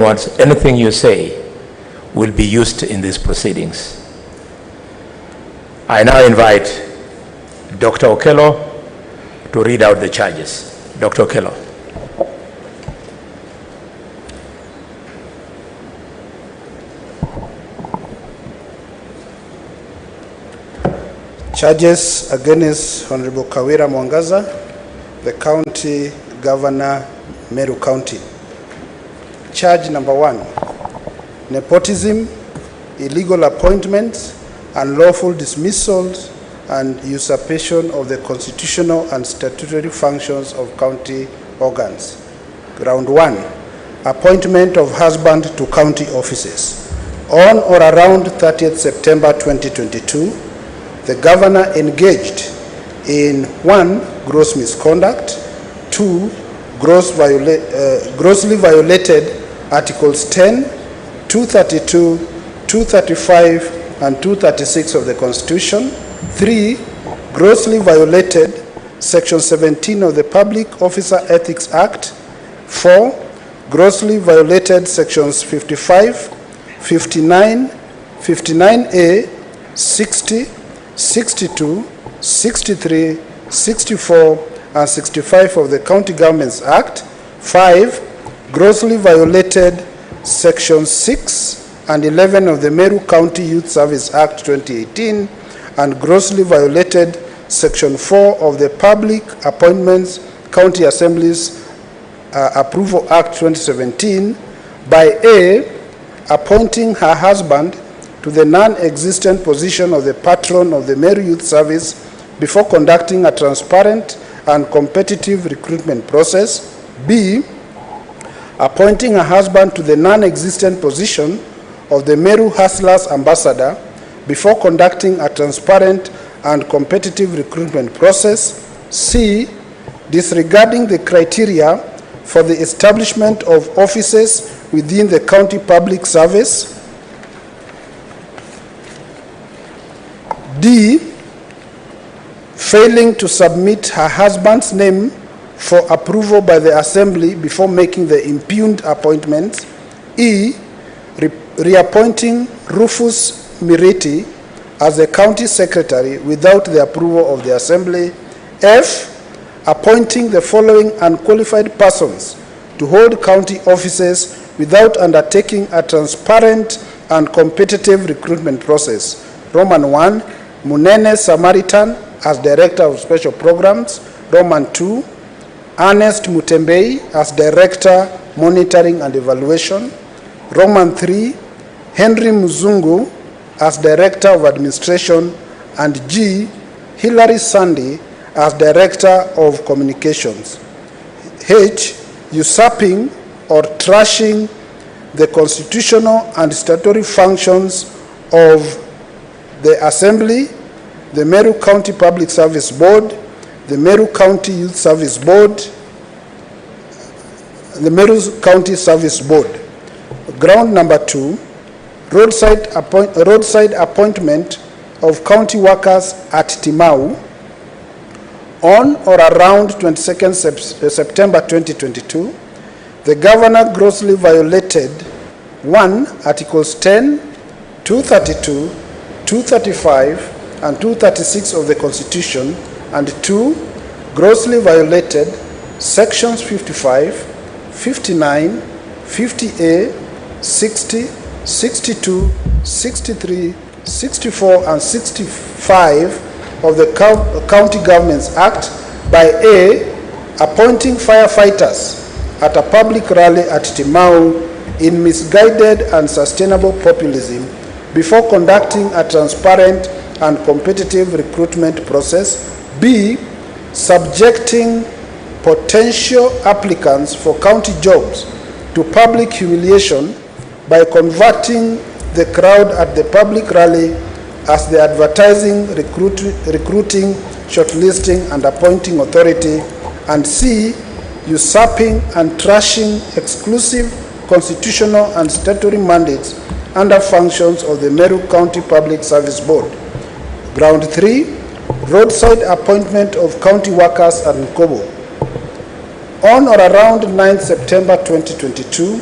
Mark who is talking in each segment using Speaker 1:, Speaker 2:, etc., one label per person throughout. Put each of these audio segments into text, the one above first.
Speaker 1: Anything you say will be used in these proceedings. I now invite Dr. Okello to read out the charges. Dr. Okello.
Speaker 2: Charges against Honorable Kawira Mwangaza, the County Governor, Meru County. Charge number 1, nepotism, illegal appointments, unlawful dismissals, and usurpation of the constitutional and statutory functions of county organs. Ground 1, appointment of husband to county offices. On or around 30th September 2022, the governor engaged in 1, gross misconduct, 2, grossly violated Articles 10, 232, 235, and 236 of the Constitution. 3, grossly violated Section 17 of the Public Officer Ethics Act. 4, grossly violated Sections 55, 59, 59A, 60, 62, 63, 64, and 65 of the County Governments Act. 5, grossly violated Section 6 and 11 of the Meru County Youth Service Act 2018, and grossly violated Section 4 of the Public Appointments County Assemblies Approval Act 2017 by A, appointing her husband to the non-existent position of the patron of the Meru Youth Service before conducting a transparent and competitive recruitment process. B, appointing a husband to the non-existent position of the Meru Hustlers Ambassador before conducting a transparent and competitive recruitment process. C, disregarding the criteria for the establishment of offices within the county public service. D, failing to submit her husband's name for approval by the Assembly before making the impugned appointments. E, reappointing Rufus Miriti as the County Secretary without the approval of the Assembly. F, appointing the following unqualified persons to hold county offices without undertaking a transparent and competitive recruitment process. Roman 1, Munene Samaritan as Director of Special Programs. Roman 2, Ernest Mutembei as Director, Monitoring and Evaluation. Roman 3, Henry Muzungu as Director of Administration. And G, Hilary Sandy as Director of Communications. H, usurping or trashing the constitutional and statutory functions of the Assembly, the Meru County Public Service Board, the Meru County Youth Service Board, the Meru County Service Board. Ground number 2, roadside appointment of county workers at Timau. On or around 22nd September 2022, the governor grossly violated 1, Articles 10, 232, 235, and 236 of the Constitution, and 2, grossly violated Sections 55, 59, 50A, 60, 62, 63, 64, and 65 of the County Governments Act by A, appointing firefighters at a public rally at Timau in misguided and sustainable populism before conducting a transparent and competitive recruitment process. B, subjecting potential applicants for county jobs to public humiliation by converting the crowd at the public rally as the advertising, recruiting, shortlisting, and appointing authority. And C, usurping and trashing exclusive constitutional and statutory mandates under functions of the Meru County Public Service Board. Ground 3, roadside appointment of county workers at Nkobo. On or around 9 September 2022,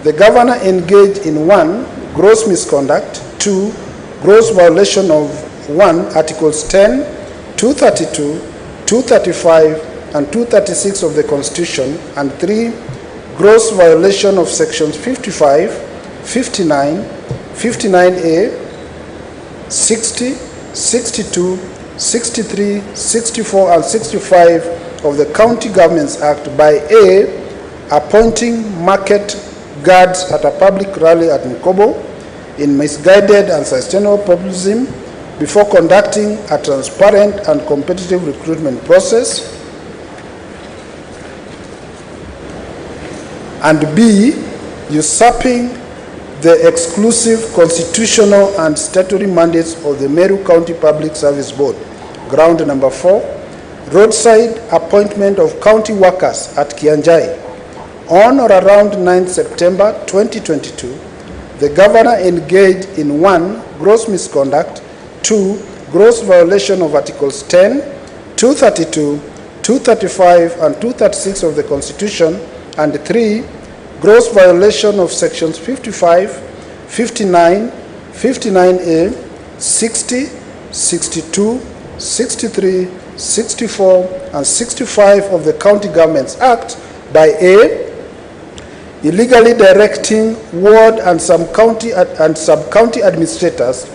Speaker 2: the governor engaged in 1. Gross misconduct, 2. Gross violation of 1. Articles 10, 232, 235, and 236 of the Constitution, and 3. Gross violation of sections 55, 59, 59A, 60, 62, 63, 64, and 65 of the County Governments Act by A. Appointing market guards at a public rally at Mkobo in misguided and sustainable populism before conducting a transparent and competitive recruitment process, and B. Usurping the exclusive constitutional and statutory mandates of the Meru County Public Service Board. Ground number 4, roadside appointment of county workers at Kianjai. On or around 9 September 2022, the governor engaged in 1. Gross misconduct, 2. Gross violation of Articles 10, 232, 235, and 236 of the Constitution, and 3. Gross violation of sections 55, 59, 59A, 60, 62, 63, 64, and 65 of the County Governments Act by A. Illegally directing ward and sub-county administrators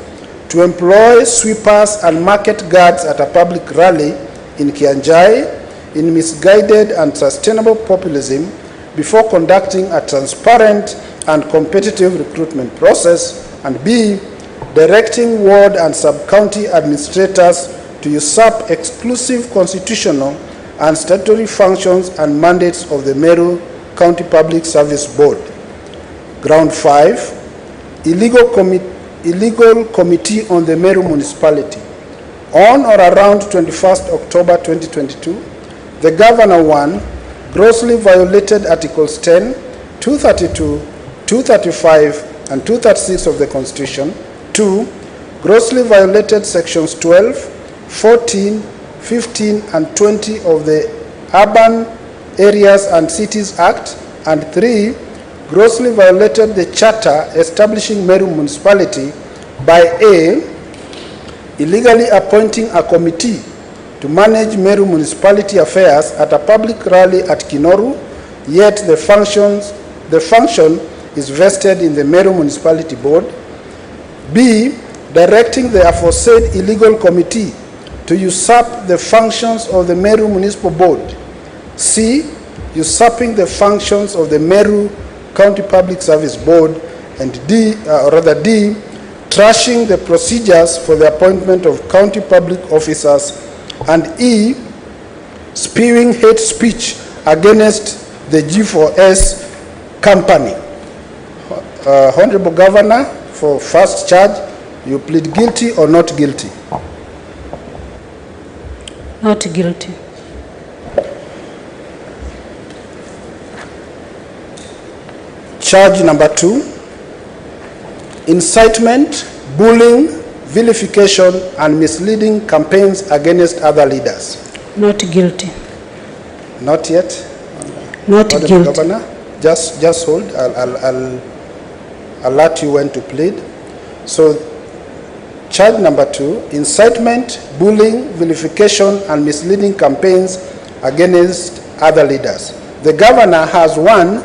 Speaker 2: to employ sweepers and market guards at a public rally in Kianjai in misguided and sustainable populism before conducting a transparent and competitive recruitment process, and B. Directing ward and sub-county administrators to usurp exclusive constitutional and statutory functions and mandates of the Meru County Public Service Board. Ground 5, illegal committee on the Meru municipality. On or around 21st October 2022, the governor 1. Grossly violated Articles 10, 232, 235, and 236 of the Constitution. 2. Grossly violated sections 12, 14, 15, and 20 of the Urban Areas and Cities Act. And 3. Grossly violated the charter establishing Meru municipality by A. Illegally appointing a committee to manage Meru municipality affairs at a public rally at Kinoru, yet the function is vested in the Meru Municipality Board. B. Directing the aforesaid illegal committee to usurp the functions of the Meru Municipal Board. C. Usurping the functions of the Meru County Public Service Board. And D. Trashing the procedures for the appointment of county public officers. And E. Spewing hate speech against the G4S company. Honorable Governor, for first charge, you plead guilty or not guilty?
Speaker 3: Not guilty.
Speaker 2: Charge number 2, incitement, bullying, vilification, and misleading campaigns against other leaders.
Speaker 3: Not guilty.
Speaker 2: Not yet?
Speaker 3: Not guilty.
Speaker 2: Governor, just hold. I'll alert you when to plead. So, charge number 2, incitement, bullying, vilification, and misleading campaigns against other leaders. The governor has 1.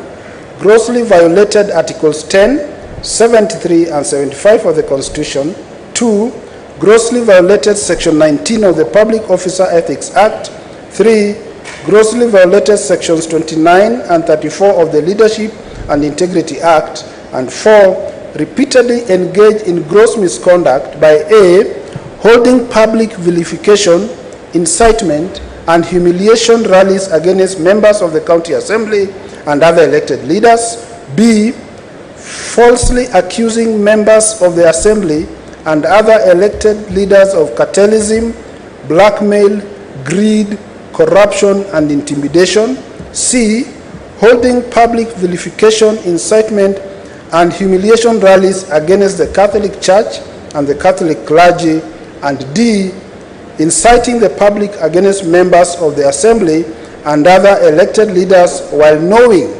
Speaker 2: Grossly violated Articles 10, 73, and 75 of the Constitution. 2. Grossly violated Section 19 of the Public Officer Ethics Act. 3. Grossly violated Sections 29 and 34 of the Leadership and Integrity Act. And 4. Repeatedly engaged in gross misconduct by A. Holding public vilification, incitement, and humiliation rallies against members of the County Assembly and other elected leaders. B. Falsely accusing members of the Assembly and other elected leaders of cartelism, blackmail, greed, corruption, and intimidation. C. Holding public vilification, incitement, and humiliation rallies against the Catholic Church and the Catholic clergy. And D. Inciting the public against members of the Assembly and other elected leaders while knowing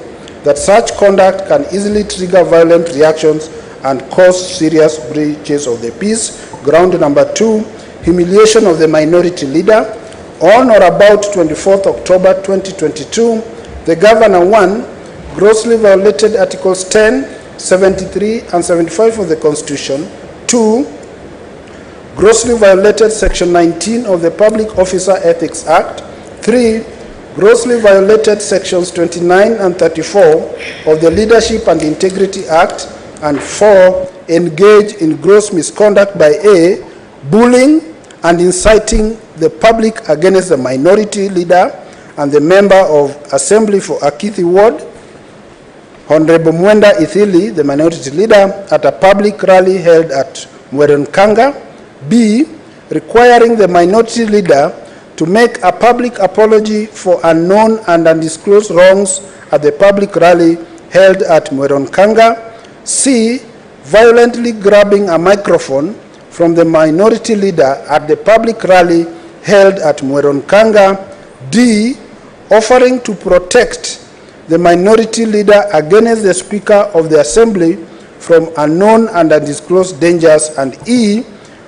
Speaker 2: that such conduct can easily trigger violent reactions and cause serious breaches of the peace. Ground number 2, humiliation of the minority leader. On or about 24th October 2022, the Governor 1 grossly violated Articles 10, 73 and 75 of the Constitution. 2, grossly violated Section 19 of the Public Officer Ethics Act. 3, grossly violated Sections 29 and 34 of the Leadership and Integrity Act. And 4, engage in gross misconduct by A, bullying and inciting the public against the minority leader and the member of Assembly for Akithi Ward, Honorable Mwenda Ithili, the minority leader, at a public rally held at Meru Mcas. B, requiring the minority leader to make a public apology for unknown and undisclosed wrongs at the public rally held at Meru Mcas. C, violently grabbing a microphone from the minority leader at the public rally held at Meru Mcas. D, offering to protect the minority leader against the Speaker of the Assembly from unknown and undisclosed dangers. And E,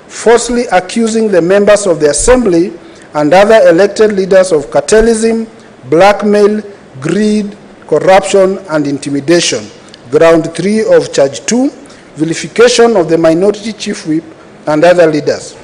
Speaker 2: falsely accusing the members of the Assembly and other elected leaders of cartelism, blackmail, greed, corruption, and intimidation. Ground 3 of Charge 2, vilification of the minority chief whip and other leaders.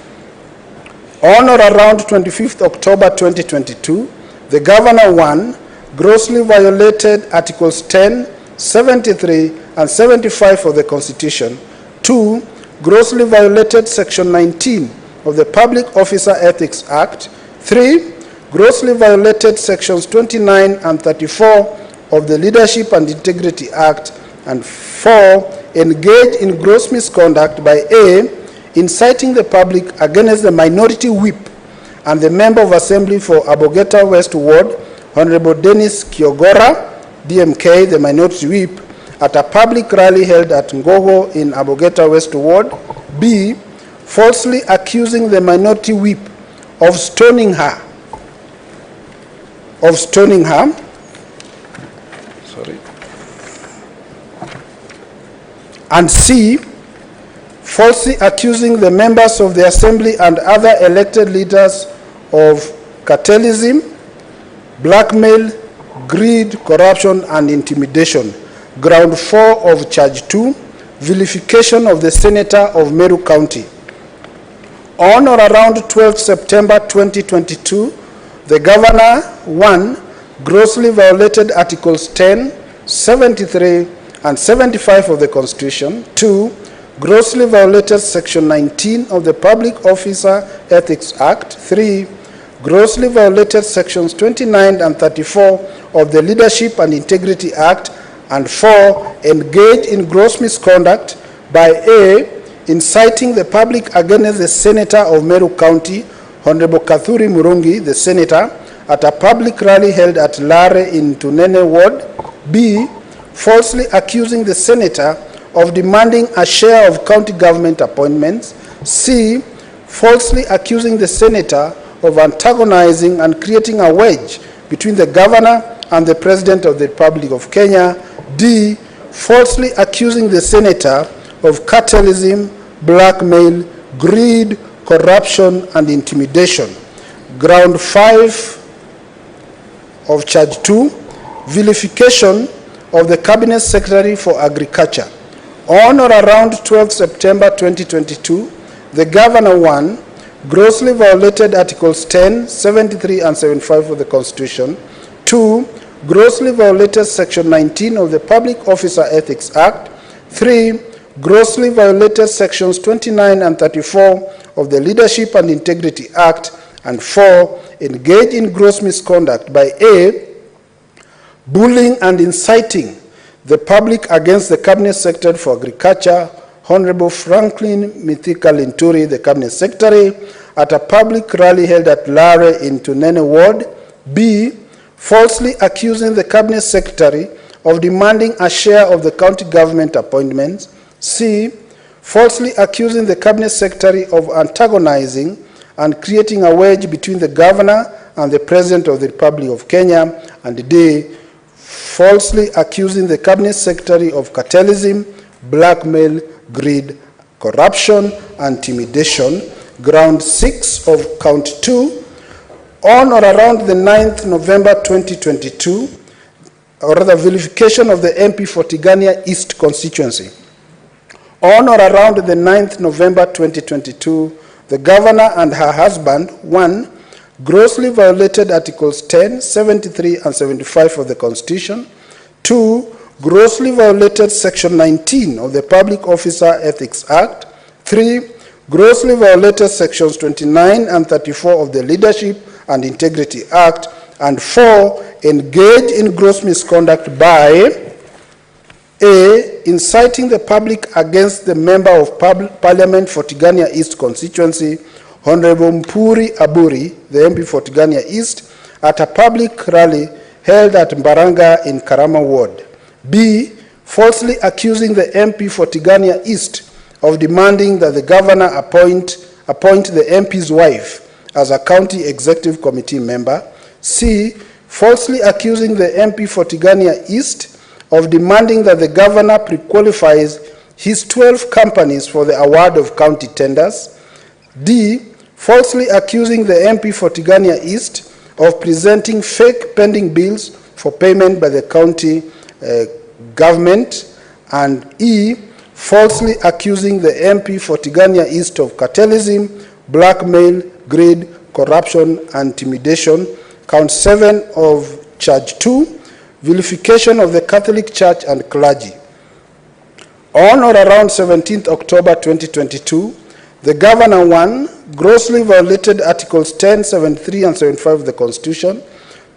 Speaker 2: On or around 25th October 2022, the Governor 1 grossly violated Articles 10, 73, and 75 of the Constitution. 2, grossly violated Section 19 of the Public Officer Ethics Act. 3, grossly violated Sections 29 and 34 of the Leadership and Integrity Act. And 4, engage in gross misconduct by A, inciting the public against the minority whip and the member of Assembly for Abogeta West Ward, Honorable Dennis Kiogora, DMK, the minority whip, at a public rally held at Ngogo in Abogeta West Ward. B, falsely accusing the minority whip of stoning her. And C, falsely accusing the members of the Assembly and other elected leaders of cartelism, blackmail, greed, corruption, and intimidation. Ground 4 of Charge 2, vilification of the Senator of Meru County. On or around 12 September 2022, the Governor 1 grossly violated Articles 10, 73, and 75 of the Constitution. 2, grossly violated Section 19 of the Public Officer Ethics Act. 3, grossly violated Sections 29 and 34 of the Leadership and Integrity Act. And 4, engage in gross misconduct by A, inciting the public against the Senator of Meru County, Honorable Kathuri Murungi, the Senator, at a public rally held at Lare in Tunene Ward. B, falsely accusing the Senator of demanding a share of county government appointments. C, falsely accusing the Senator of antagonizing and creating a wedge between the Governor and the President of the Republic of Kenya. D, falsely accusing the Senator of cartelism, blackmail, greed, corruption, and intimidation. Ground 5 of Charge 2, vilification of the Cabinet Secretary for Agriculture. On or around 12 September 2022, the Governor 1 grossly violated Articles 10, 73, and 75 of the Constitution. 2, grossly violated Section 19 of the Public Officer Ethics Act. 3, grossly violated Sections 29 and 34 of the Leadership and Integrity Act. And 4, engage in gross misconduct by A, bullying and inciting the public against the Cabinet Secretary for Agriculture, Honorable Franklin Mithika Linturi, the Cabinet Secretary, at a public rally held at Lare in Tunene Ward. B, falsely accusing the Cabinet Secretary of demanding a share of the county government appointments. C, falsely accusing the Cabinet Secretary of antagonizing and creating a wedge between the Governor and the President of the Republic of Kenya. And D, falsely accusing the Cabinet Secretary of cartelism, blackmail, greed, corruption, and intimidation. Ground 6 of count 2, on or around the 9th November 2022, or rather vilification of the MP for Tigania East constituency. On or around the 9th November 2022, the governor and her husband, 1, grossly violated Articles 10, 73, and 75 of the Constitution. 2, grossly violated Section 19 of the Public Officer Ethics Act. 3, grossly violated Sections 29 and 34 of the Leadership and Integrity Act. And 4, engaged in gross misconduct by A, inciting the public against the Member of Parliament for Tigania East constituency, Honorable Mpuri Aburi, the MP for Tigania East, at a public rally held at Mbaranga in Karama Ward. B, falsely accusing the MP for Tigania East of demanding that the governor appoint the MP's wife as a county executive committee member. C, falsely accusing the MP for Tigania East of demanding that the governor pre-qualifies his 12 companies for the award of county tenders. D, falsely accusing the MP for Tigania East of presenting fake pending bills for payment by the county government. And E, falsely accusing the MP for Tigania East of cartelism, blackmail, greed, corruption, and intimidation. Count 7 of charge 2, vilification of the Catholic Church and clergy. On or around 17th October 2022, the governor, 1, grossly violated Articles 10, 73, and 75 of the Constitution.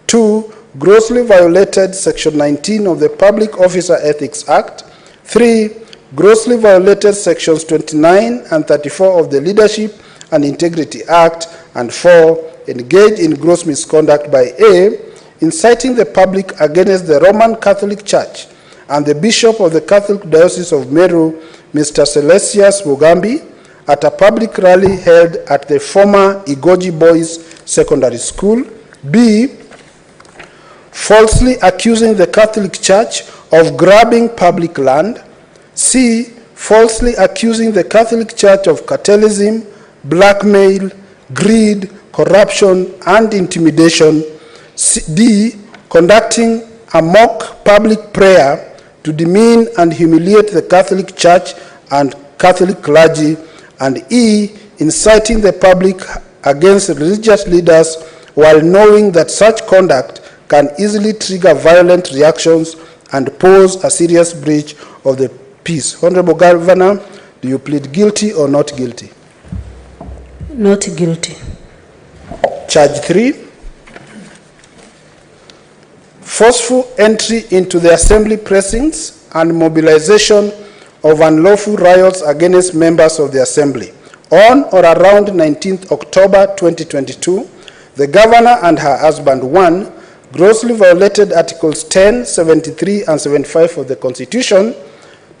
Speaker 2: 2, grossly violated Section 19 of the Public Officer Ethics Act. 3, grossly violated Sections 29 and 34 of the Leadership and Integrity Act. And 4, engaged in gross misconduct by A, inciting the public against the Roman Catholic Church and the Bishop of the Catholic Diocese of Meru, Mr. Celestius Mugambi, at a public rally held at the former Igoji Boys Secondary School. B, falsely accusing the Catholic Church of grabbing public land. C, falsely accusing the Catholic Church of cartelism, blackmail, greed, corruption, and intimidation. D, conducting a mock public prayer to demean and humiliate the Catholic Church and Catholic clergy. And E, inciting the public against religious leaders while knowing that such conduct can easily trigger violent reactions and pose a serious breach of the peace. Honorable Governor, do you plead guilty or not guilty?
Speaker 3: Not guilty.
Speaker 2: Charge 3, forceful entry into the assembly precincts and mobilization of unlawful riots against members of the assembly. On or around 19th October 2022, the governor and her husband, 1, grossly violated Articles 10, 73, and 75 of the Constitution.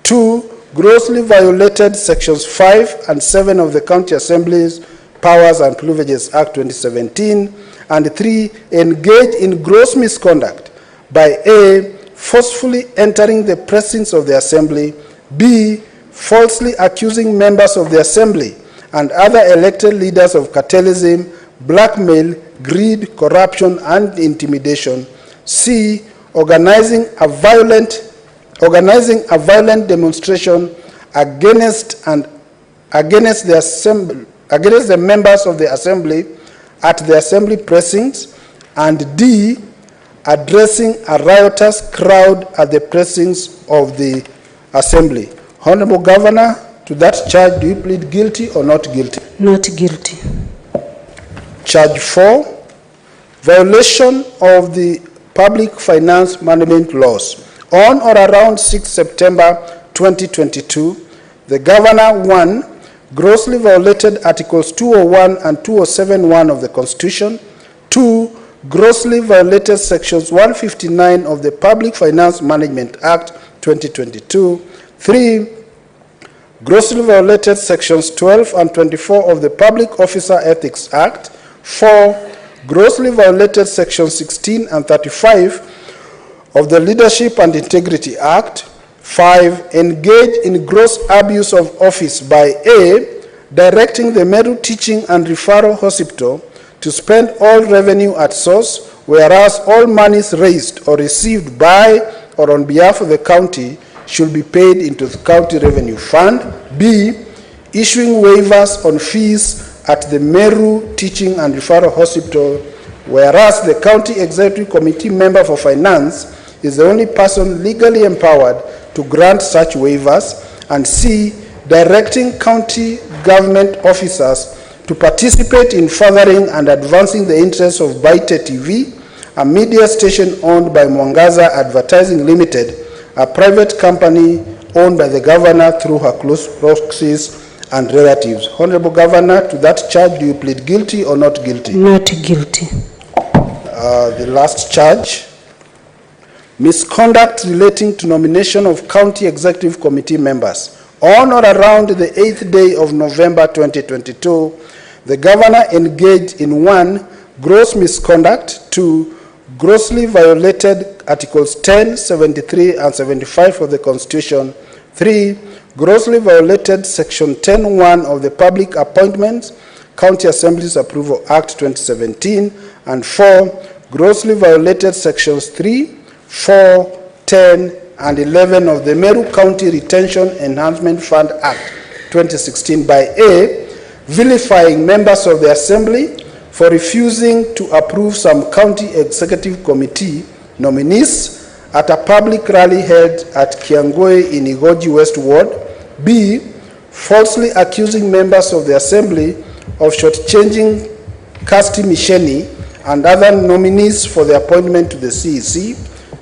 Speaker 2: 2, grossly violated Sections 5 and 7 of the County Assembly's Powers and Privileges Act 2017. And 3, engaged in gross misconduct by A, forcefully entering the precincts of the assembly. B, falsely accusing members of the assembly and other elected leaders of cartelism, blackmail, greed, corruption, and intimidation. C, organizing a violent demonstration against the members of the assembly at the assembly precincts. And D, addressing a riotous crowd at the precincts of the assembly. Honorable Governor, to that charge, do you plead guilty or not guilty?
Speaker 3: Not guilty.
Speaker 2: Charge 4, violation of the public finance management laws. On or around 6 September 2022, the governor, 1, grossly violated Articles 201 and 207(1) of the Constitution. 2, grossly violated Sections 159 of the Public Finance Management Act 2022. 3, grossly violated Sections 12 and 24 of the Public Officer Ethics Act. 4, grossly violated Sections 16 and 35 of the Leadership and Integrity Act. 5, engage in gross abuse of office by A, directing the Meru Teaching and Referral Hospital to spend all revenue at source, whereas all monies raised or received by or on behalf of the county should be paid into the county revenue fund. B, issuing waivers on fees at the Meru Teaching and Referral Hospital, whereas the county executive committee member for finance is the only person legally empowered to grant such waivers. And C, directing county government officers to participate in furthering and advancing the interests of Baite TV, a media station owned by Mwangaza Advertising Limited, a private company owned by the governor through her close proxies and relatives. Honorable Governor, to that charge, do you plead guilty or not guilty?
Speaker 3: Not guilty.
Speaker 2: The last charge, misconduct relating to nomination of county executive committee members. On or around the 8th day of November 2022, the governor engaged in 1, gross misconduct, 2, grossly violated Articles 10, 73, and 75 of the Constitution, 3, grossly violated Section 10(1) of the Public Appointments, County Assemblies Approval Act 2017, and 4, grossly violated Sections 3, 4, 10, and 11 of the Meru County Retention Enhancement Fund Act 2016 by A, vilifying members of the Assembly for refusing to approve some county executive committee nominees at a public rally held at Kiangwe in Igoji West Ward. B, falsely accusing members of the Assembly of shortchanging Kasti Misheni and other nominees for the appointment to the CEC.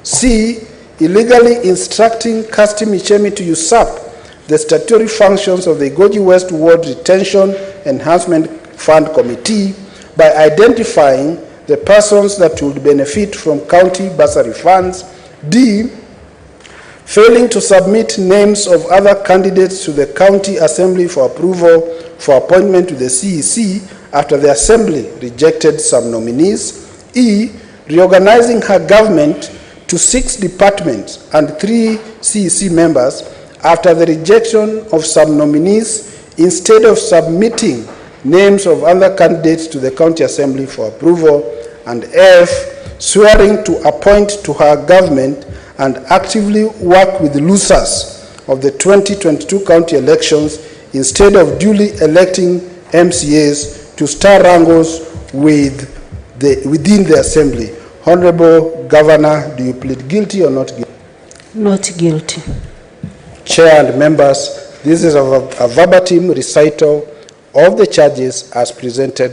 Speaker 2: C, illegally instructing Kasti Misheni to usurp the statutory functions of the Igoji West Ward Retention Enhancement Fund Committee by identifying the persons that would benefit from county bursary funds. D, failing to submit names of other candidates to the county assembly for approval for appointment to the CEC after the assembly rejected some nominees. E, reorganizing her government to 6 departments and 3 CEC members after the rejection of some nominees instead of submitting names of other candidates to the county assembly for approval. And F, swearing to appoint to her government and actively work with the losers of the 2022 county elections instead of duly electing MCAs to star wrangles within the assembly. Honorable Governor, do you plead guilty or not guilty?
Speaker 3: Not guilty.
Speaker 2: Chair and members, this is a verbatim recital of the charges as presented